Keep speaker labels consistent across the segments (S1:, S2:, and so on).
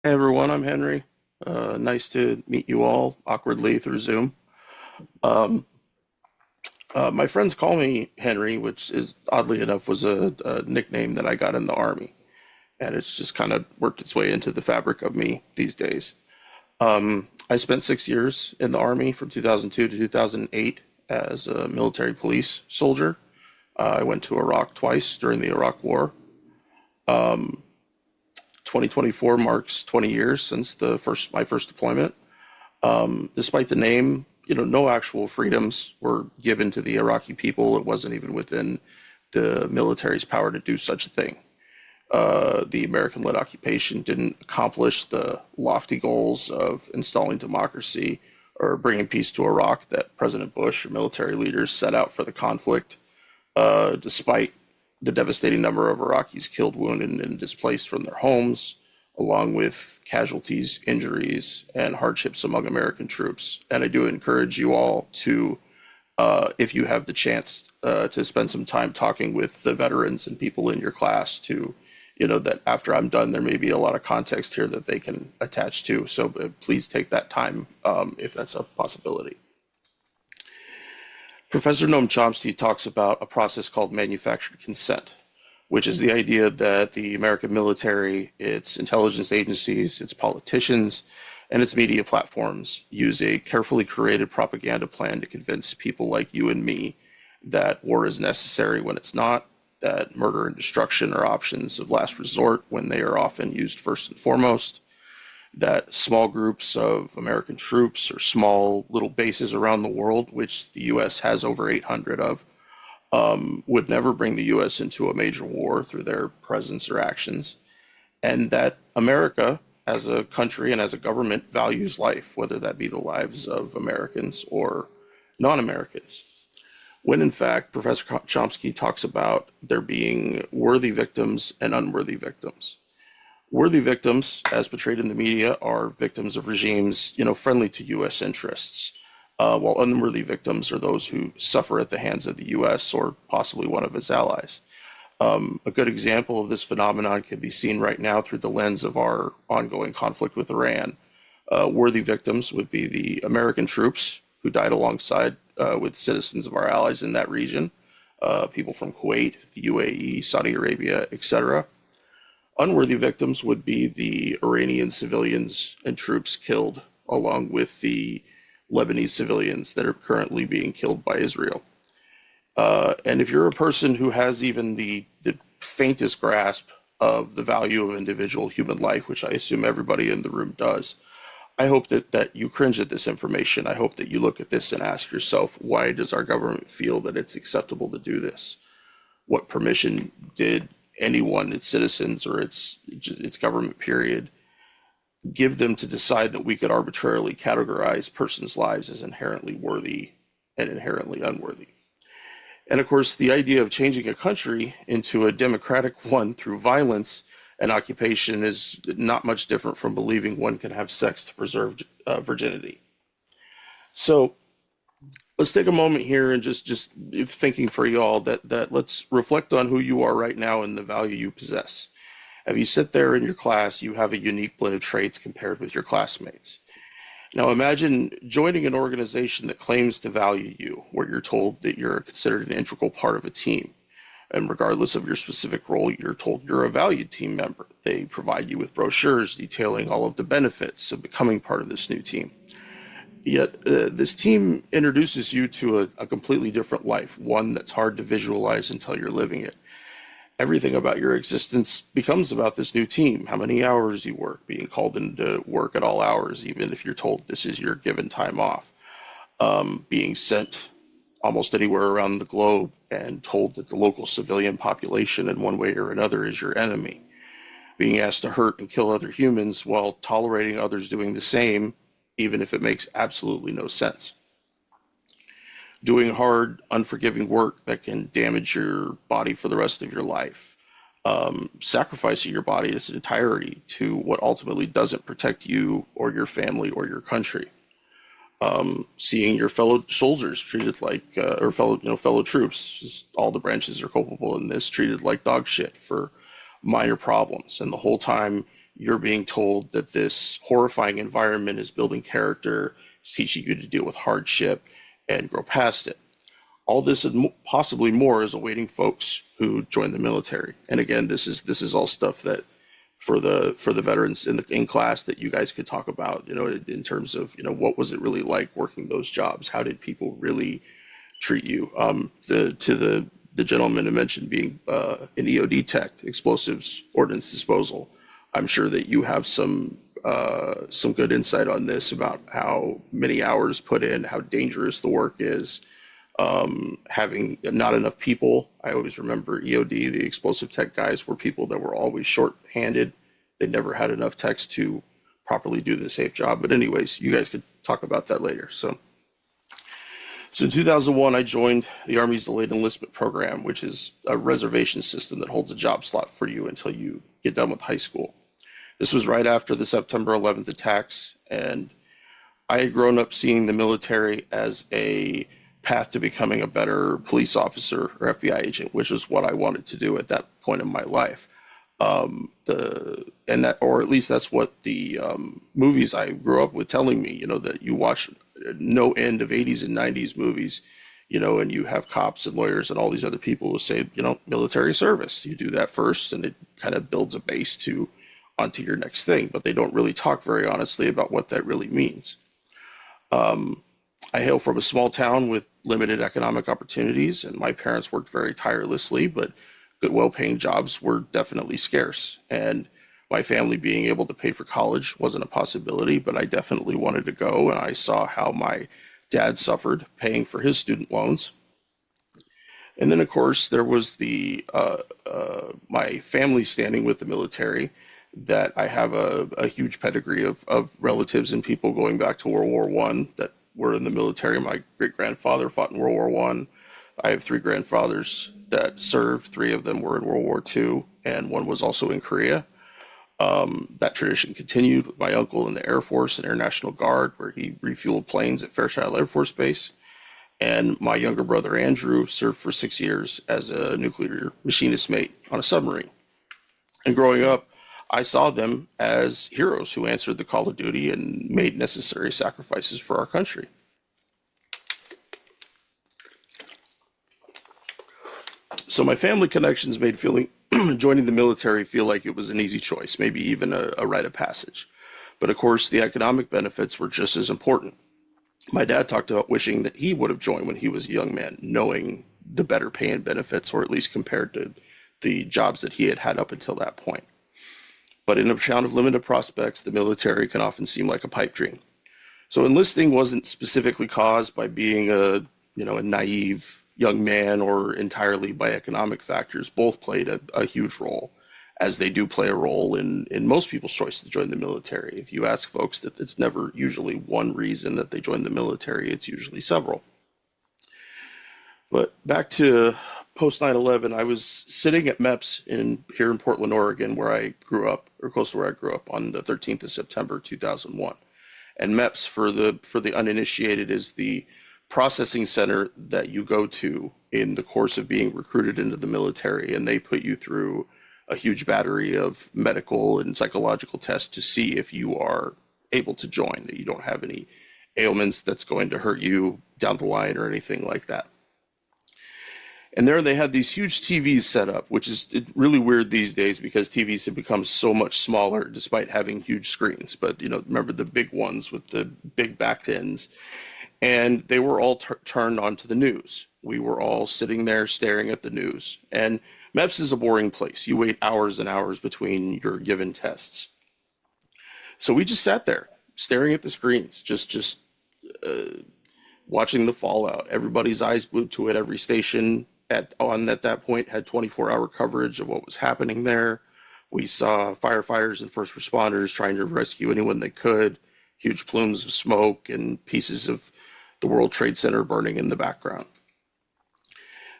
S1: Hey everyone, I'm Henry. Nice to meet you all awkwardly through Zoom. Um, my friends call me Henry, which is oddly enough was a nickname that I got in the army, and it's just kind of worked its way into the fabric of me these days. I spent 6 years in the army from 2002 to 2008 as a military police soldier. I went to Iraq twice during the Iraq War. 2024 marks 20 years since the first my first deployment. Despite the name, no actual freedoms were given to the Iraqi people. It wasn't even within the military's power to do such a thing. The American-led occupation didn't accomplish the lofty goals of installing democracy or bringing peace to Iraq that President Bush or military leaders set out for the conflict, despite the devastating number of Iraqis killed, wounded, and displaced from their homes, along with casualties, injuries, and hardships among American troops. And I do encourage you all to, if you have the chance, to spend some time talking with the veterans and people in your class to, that after I'm done, there may be a lot of context here that they can attach to. So please take that time if that's a possibility. Professor Noam Chomsky talks about a process called manufactured consent, which is the idea that the American military, its intelligence agencies, its politicians, and its media platforms use a carefully created propaganda plan to convince people like you and me that war is necessary when it's not, that murder and destruction are options of last resort when they are often used first and foremost, that small groups of American troops or small little bases around the world, which the US has over 800 of, would never bring the US into a major war through their presence or actions, and that America as a country and as a government values life, whether that be the lives of Americans or non Americans. When in fact, Professor Chomsky talks about there being worthy victims and unworthy victims. Worthy victims, as portrayed in the media, are victims of regimes, friendly to U.S. interests, while unworthy victims are those who suffer at the hands of the U.S. or possibly one of its allies. A good example of this phenomenon can be seen right now through the lens of our ongoing conflict with Iran. Worthy victims would be the American troops who died alongside with citizens of our allies in that region, people from Kuwait, the UAE, Saudi Arabia, etc. Unworthy victims would be the Iranian civilians and troops killed, along with the Lebanese civilians that are currently being killed by Israel. And if you're a person who has even the faintest grasp of the value of individual human life, which I assume everybody in the room does, I hope that you cringe at this information. I hope that you look at this and ask yourself, why does our government feel that it's acceptable to do this? What permission did anyone, its citizens or its government period, give them to decide that we could arbitrarily categorize persons' lives as inherently worthy and inherently unworthy? And of course, the idea of changing a country into a democratic one through violence and occupation is not much different from believing one can have sex to preserve virginity. So let's take a moment here and just thinking for y'all that let's reflect on who you are right now and the value you possess. If you sit there in your class, you have a unique blend of traits compared with your classmates. Now imagine joining an organization that claims to value you, where you're told that you're considered an integral part of a team. And regardless of your specific role, you're told you're a valued team member. They provide you with brochures detailing all of the benefits of becoming part of this new team. Yet, this team introduces you to a completely different life, one that's hard to visualize until you're living it. Everything about your existence becomes about this new team. How many hours you work, being called into work at all hours, even if you're told this is your given time off, being sent almost anywhere around the globe and told that the local civilian population in one way or another is your enemy, being asked to hurt and kill other humans while tolerating others doing the same, even if it makes absolutely no sense. Doing hard, unforgiving work that can damage your body for the rest of your life. Sacrificing your body in its entirety to what ultimately doesn't protect you or your family or your country. Seeing your fellow soldiers treated like, or fellow troops, all the branches are culpable in this, treated like dog shit for minor problems. And the whole time you're being told that this horrifying environment is building character, is teaching you to deal with hardship and grow past it. All this and possibly more is awaiting folks who join the military. And again, this is all stuff that for the veterans in class that you guys could talk about, in terms of, what was it really like working those jobs? How did people really treat you? The gentleman who mentioned being an EOD tech, explosives ordnance disposal. I'm sure that you have some good insight on this about how many hours put in, how dangerous the work is, having not enough people. I always remember EOD, the explosive tech guys, were people that were always short-handed. They never had enough techs to properly do the safe job. But anyways, you guys could talk about that later. So in 2001, I joined the Army's Delayed Enlistment Program, which is a reservation system that holds a job slot for you until you get done with high school. This was right after the September 11th attacks, and I had grown up seeing the military as a path to becoming a better police officer or FBI agent, which is what I wanted to do at that point in my life. Or at least that's what the movies I grew up with telling me, that you watch no end of 80s and 90s movies, and you have cops and lawyers and all these other people who say, military service, you do that first, and it kind of builds a base onto your next thing, but they don't really talk very honestly about what that really means. I hail from a small town with limited economic opportunities, and my parents worked very tirelessly, but good, well-paying jobs were definitely scarce. And my family being able to pay for college wasn't a possibility, but I definitely wanted to go, and I saw how my dad suffered paying for his student loans. And then, of course, there was my family standing with the military, that I have a huge pedigree of relatives and people going back to World War One that were in the military. My great-grandfather fought in World War One. I have three grandfathers that served. Three of them were in World War Two, and one was also in Korea. That tradition continued with my uncle in the Air Force and Air National Guard, where he refueled planes at Fairchild Air Force Base. And my younger brother Andrew served for 6 years as a nuclear machinist mate on a submarine. And growing up, I saw them as heroes who answered the call of duty and made necessary sacrifices for our country. So my family connections made joining the military feel like it was an easy choice, maybe even a rite of passage. But of course, the economic benefits were just as important. My dad talked about wishing that he would have joined when he was a young man, knowing the better pay and benefits, or at least compared to the jobs that he had had up until that point. But in a town of limited prospects, the military can often seem like a pipe dream. So enlisting wasn't specifically caused by being a naive young man or entirely by economic factors. Both played a huge role, as they do play a role in most people's choice to join the military. If you ask folks, that it's never usually one reason that they join the military, it's usually several. But back to post 9/11, I was sitting at MEPS here in Portland, Oregon, where I grew up, or close to where I grew up, on the 13th of September 2001. And MEPS, for the uninitiated, is the processing center that you go to in the course of being recruited into the military, and they put you through a huge battery of medical and psychological tests to see if you are able to join, that you don't have any ailments that's going to hurt you down the line or anything like that. And there they had these huge TVs set up, which is really weird these days because TVs have become so much smaller despite having huge screens. But, remember the big ones with the big back ends. And they were all turned on to the news. We were all sitting there staring at the news. And MEPS is a boring place. You wait hours and hours between your given tests. So we just sat there staring at the screens, just watching the fallout. Everybody's eyes glued to it. Every station at that point had 24-hour coverage of what was happening there. We saw firefighters and first responders trying to rescue anyone they could. Huge plumes of smoke and pieces of the World Trade Center burning in the background.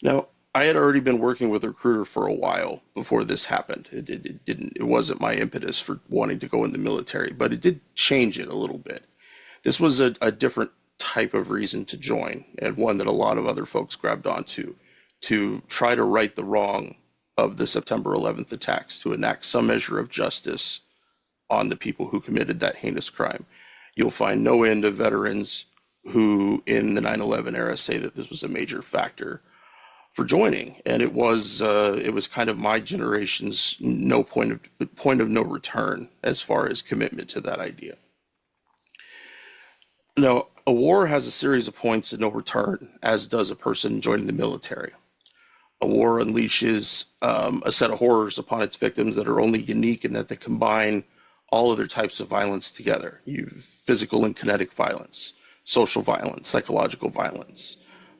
S1: Now, I had already been working with a recruiter for a while before this happened. It wasn't my impetus for wanting to go in the military, but it did change it a little bit. This was a different type of reason to join, and one that a lot of other folks grabbed onto, to try to right the wrong of the September 11th attacks, to enact some measure of justice on the people who committed that heinous crime. You'll find no end of veterans who, in the 9/11 era, say that this was a major factor for joining, and it was kind of my generation's no point of no return as far as commitment to that idea. Now, a war has a series of points of no return, as does a person joining the military. A war unleashes a set of horrors upon its victims that are only unique in that they combine all other types of violence together. You physical and kinetic violence, social violence, psychological violence,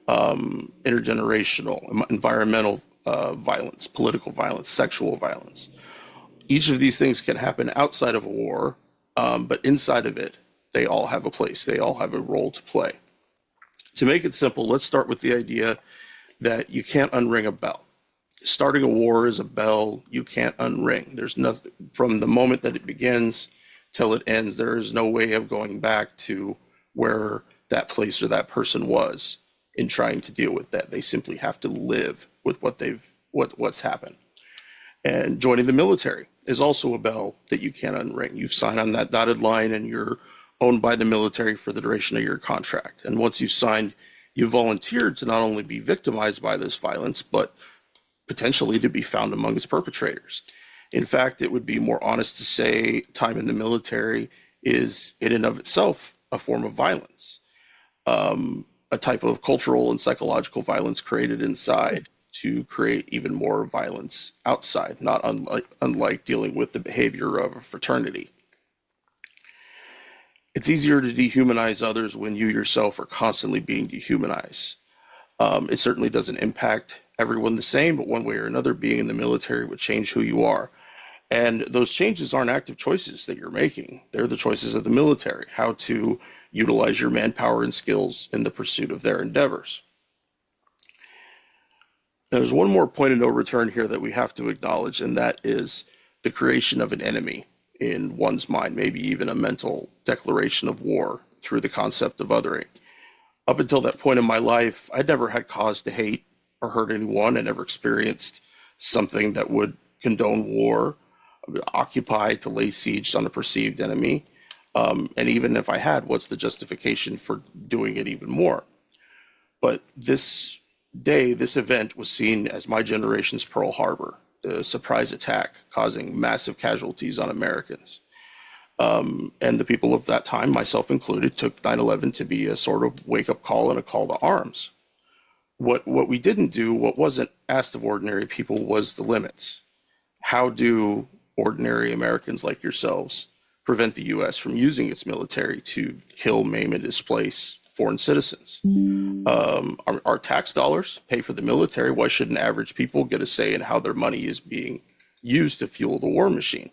S1: intergenerational, environmental violence, political violence, sexual violence. Each of these things can happen outside of a war, but inside of it, they all have a place. They all have a role to play. To make it simple, let's start with the idea that you can't unring a bell. Starting a war is a bell you can't unring. There's nothing from the moment that it begins till it ends. There is no way of going back to where that place or that person was in trying to deal with that. They simply have to live with what's happened. And joining the military is also a bell that you can't unring. You've signed on that dotted line and you're owned by the military for the duration of your contract. And once you've signed, you volunteered to not only be victimized by this violence, but potentially to be found among its perpetrators. In fact, it would be more honest to say time in the military is in and of itself a form of violence, a type of cultural and psychological violence created inside to create even more violence outside, not unlike dealing with the behavior of a fraternity. It's easier to dehumanize others when you yourself are constantly being dehumanized. It certainly doesn't impact everyone the same, but one way or another, being in the military would change who you are. And those changes aren't active choices that you're making. They're the choices of the military, how to utilize your manpower and skills in the pursuit of their endeavors. Now, there's one more point of no return here that we have to acknowledge, and that is the creation of an enemy in one's mind, maybe even a mental declaration of war through the concept of othering. Up until that point in my life, I'd never had cause to hate or hurt anyone. I never experienced something that would condone war, occupy to lay siege on a perceived enemy. And even if I had, what's the justification for doing it even more? But this day, this event was seen as my generation's Pearl Harbor, a surprise attack causing massive casualties on Americans. And the people of that time, myself included, took 9/11 to be a sort of wake-up call and a call to arms. What we didn't do, what wasn't asked of ordinary people, was the limits. How do ordinary Americans like yourselves prevent the U.S. from using its military to kill, maim, and displace foreign citizens? Our tax dollars pay for the military. Why shouldn't average people get a say in how their money is being used to fuel the war machine?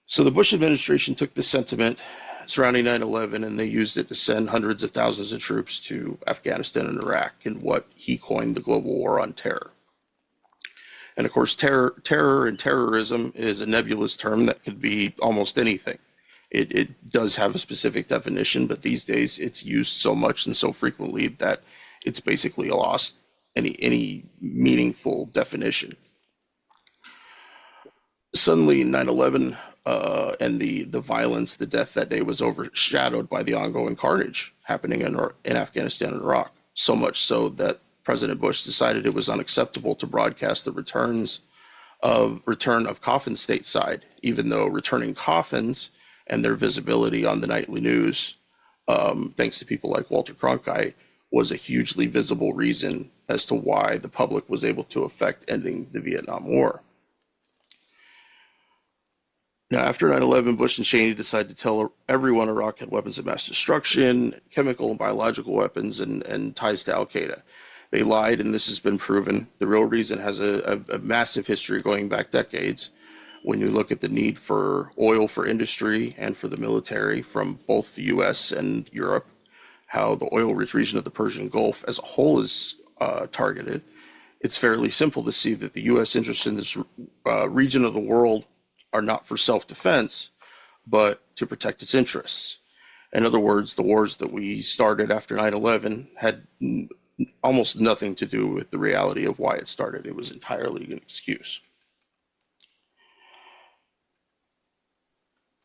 S1: So the Bush administration took the sentiment surrounding 9/11 and they used it to send hundreds of thousands of troops to Afghanistan and Iraq in what he coined the global war on terror. And of course, terror and terrorism is a nebulous term that could be almost anything. It does have a specific definition, but these days it's used so much and so frequently that it's basically lost any meaningful definition. Suddenly, 9/11 and the violence, the death that day was overshadowed by the ongoing carnage happening in Afghanistan and Iraq. So much so that President Bush decided it was unacceptable to broadcast the return of coffins stateside, even though returning coffins and their visibility on the nightly news, thanks to people like Walter Cronkite, was a hugely visible reason as to why the public was able to affect ending the Vietnam War. Now, after 9/11, Bush and Cheney decided to tell everyone Iraq had weapons of mass destruction, chemical and biological weapons, and ties to Al Qaeda. They lied, and this has been proven. The real reason has a massive history going back decades. When you look at the need for oil for industry and for the military from both the U.S. and Europe, how the oil-rich region of the Persian Gulf as a whole is targeted, it's fairly simple to see that the U.S. interests in this region of the world are not for self-defense, but to protect its interests. In other words, the wars that we started after 9/11 had almost nothing to do with the reality of why it started. It was entirely an excuse.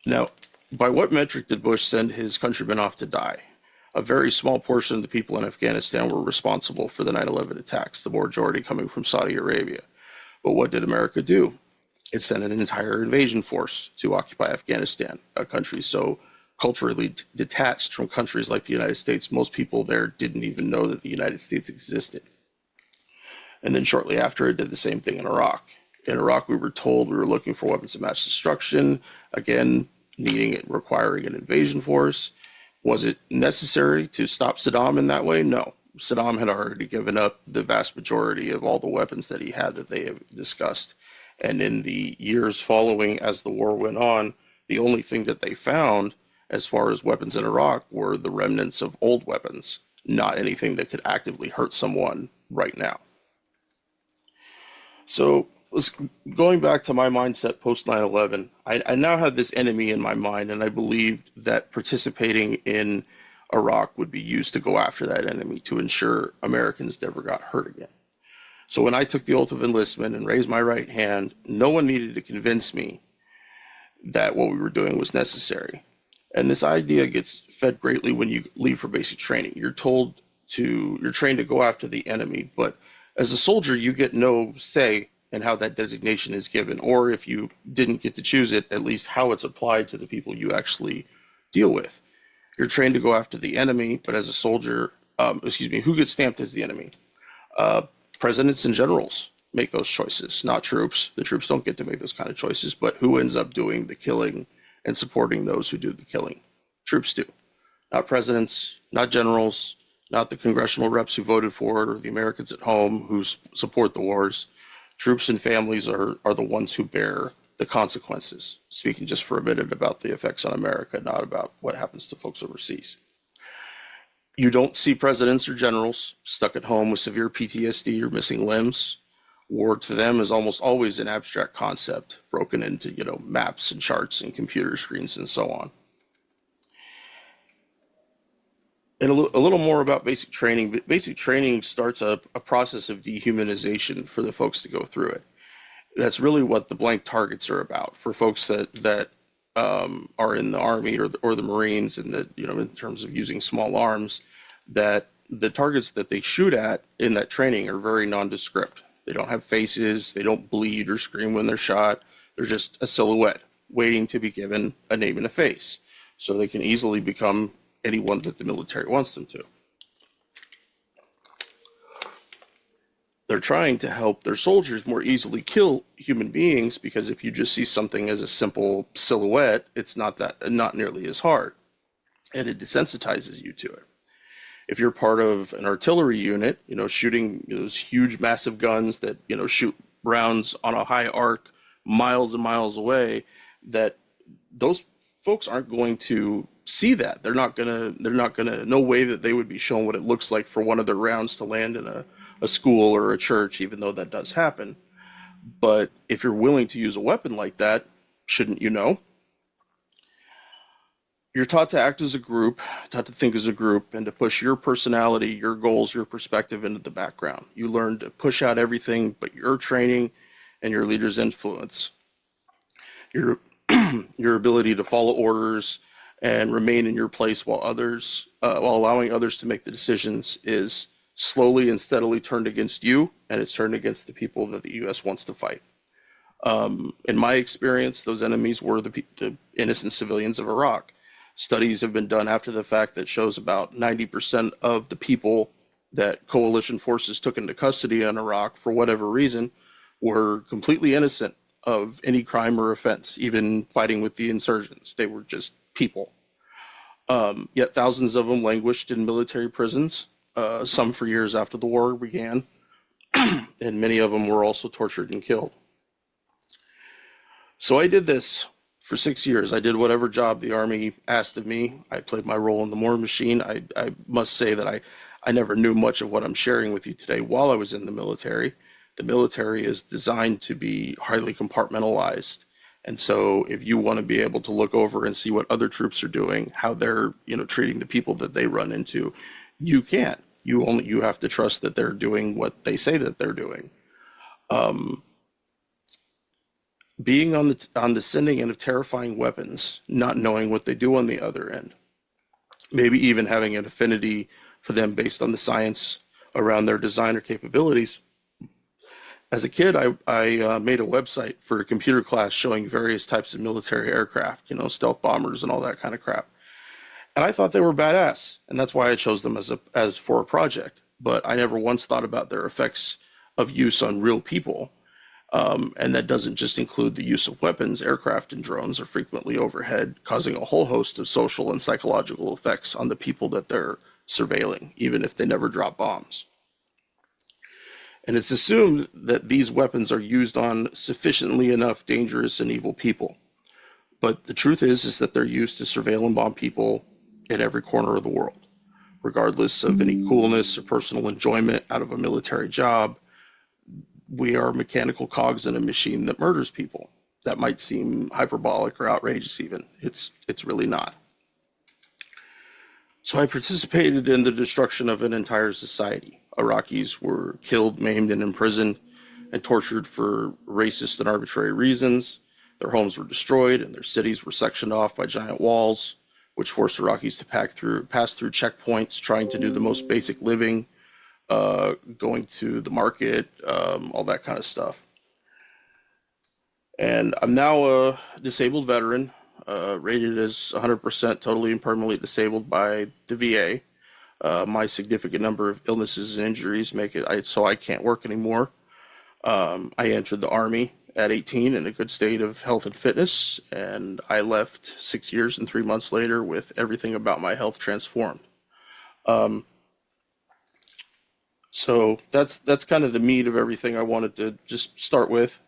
S1: Now, by what metric did Bush send his countrymen off to die? A very small portion of the people in Afghanistan were responsible for the 9/11 attacks, the majority coming from Saudi Arabia. But what did America do? It sent an entire invasion force to occupy Afghanistan, a country so culturally detached from countries like the United States, most people there didn't even know that the United States existed. And then shortly after, it did the same thing in Iraq. In Iraq, we were told we were looking for weapons of mass destruction, again, needing it, requiring an invasion force. Was it necessary to stop Saddam in that way? No. Saddam had already given up the vast majority of all the weapons that he had that they have discussed. And in the years following, as the war went on, the only thing that they found as far as weapons in Iraq were the remnants of old weapons, not anything that could actively hurt someone right now. So, going back to my mindset post 9/11, I now had this enemy in my mind, and I believed that participating in Iraq would be used to go after that enemy to ensure Americans never got hurt again. So when I took the oath of enlistment and raised my right hand, no one needed to convince me that what we were doing was necessary. And this idea gets fed greatly when you leave for basic training. You're trained to go after the enemy, but as a soldier, you get no say in how that designation is given, or if you didn't get to choose it, at least how it's applied to the people you actually deal with. You're trained to go after the enemy, but as a soldier, who gets stamped as the enemy? Uh, Presidents and generals make those choices, not troops. The troops don't get to make those kind of choices, but who ends up doing the killing and supporting those who do the killing? Troops do. Not presidents, not generals, not the congressional reps who voted for it or the Americans at home who support the wars. Troops and families are the ones who bear the consequences. Speaking just for a minute about the effects on America, not about what happens to folks overseas. You don't see presidents or generals stuck at home with severe PTSD or missing limbs. War to them is almost always an abstract concept broken into, maps and charts and computer screens and so on. And a little more about basic training. Basic training starts a process of dehumanization for the folks to go through it. That's really what the blank targets are about for folks that are in the Army or the Marines, and that in terms of using small arms, that the targets that they shoot at in that training are very nondescript. They don't have faces, they don't bleed or scream when they're shot. They're just a silhouette waiting to be given a name and a face, so they can easily become anyone that the military wants them to. They're trying to help their soldiers more easily kill human beings, because if you just see something as a simple silhouette, it's not nearly as hard, and it desensitizes you to it. If you're part of an artillery unit, shooting those huge, massive guns that shoot rounds on a high arc, miles and miles away, that those folks aren't going to see that. They're not gonna. No way that they would be shown what it looks like for one of their rounds to land in a school or a church, even though that does happen. But if you're willing to use a weapon like that, shouldn't you know? You're taught to act as a group, taught to think as a group, and to push your personality, your goals, your perspective into the background. You learn to push out everything but your training and your leader's influence. Your your ability to follow orders and remain in your place while allowing others to make the decisions is slowly and steadily turned against you, and it's turned against the people that the U.S. wants to fight. In my experience, those enemies were the innocent civilians of Iraq. Studies have been done after the fact that shows about 90% of the people that coalition forces took into custody in Iraq, for whatever reason, were completely innocent of any crime or offense, even fighting with the insurgents. They were just people. Yet thousands of them languished in military prisons, some for years after the war began, and many of them were also tortured and killed. So I did this for 6 years. I did whatever job the Army asked of me. I played my role in the war machine. I must say that I never knew much of what I'm sharing with you today while I was in the military. The military is designed to be highly compartmentalized. And so if you want to be able to look over and see what other troops are doing, how they're, treating the people that they run into, you can't. You have to trust that they're doing what they say that they're doing. being on the sending end of terrifying weapons, not knowing what they do on the other end, maybe even having an affinity for them based on the science around their design or capabilities. As a kid, I made a website for a computer class showing various types of military aircraft, stealth bombers and all that kind of crap. And I thought they were badass, and that's why I chose them as for a project. But I never once thought about their effects of use on real people. And that doesn't just include the use of weapons. Aircraft and drones are frequently overhead, causing a whole host of social and psychological effects on the people that they're surveilling, even if they never drop bombs. And it's assumed that these weapons are used on sufficiently enough dangerous and evil people. But the truth is that they're used to surveil and bomb people in every corner of the world, regardless of any coolness or personal enjoyment out of a military job. We are mechanical cogs in a machine that murders people. That might seem hyperbolic or outrageous even. It's really not. So I participated in the destruction of an entire society. Iraqis were killed, maimed, and imprisoned and tortured for racist and arbitrary reasons. Their homes were destroyed and their cities were sectioned off by giant walls, which forced Iraqis to pass through checkpoints, trying to do the most basic living, going to the market, all that kind of stuff. And I'm now a disabled veteran, rated as 100% totally and permanently disabled by the VA. My significant number of illnesses and injuries make it so I can't work anymore. I entered the Army at 18 in a good state of health and fitness, and I left 6 years and 3 months later with everything about my health transformed. Um, so that's kind of the meat of everything I wanted to just start with.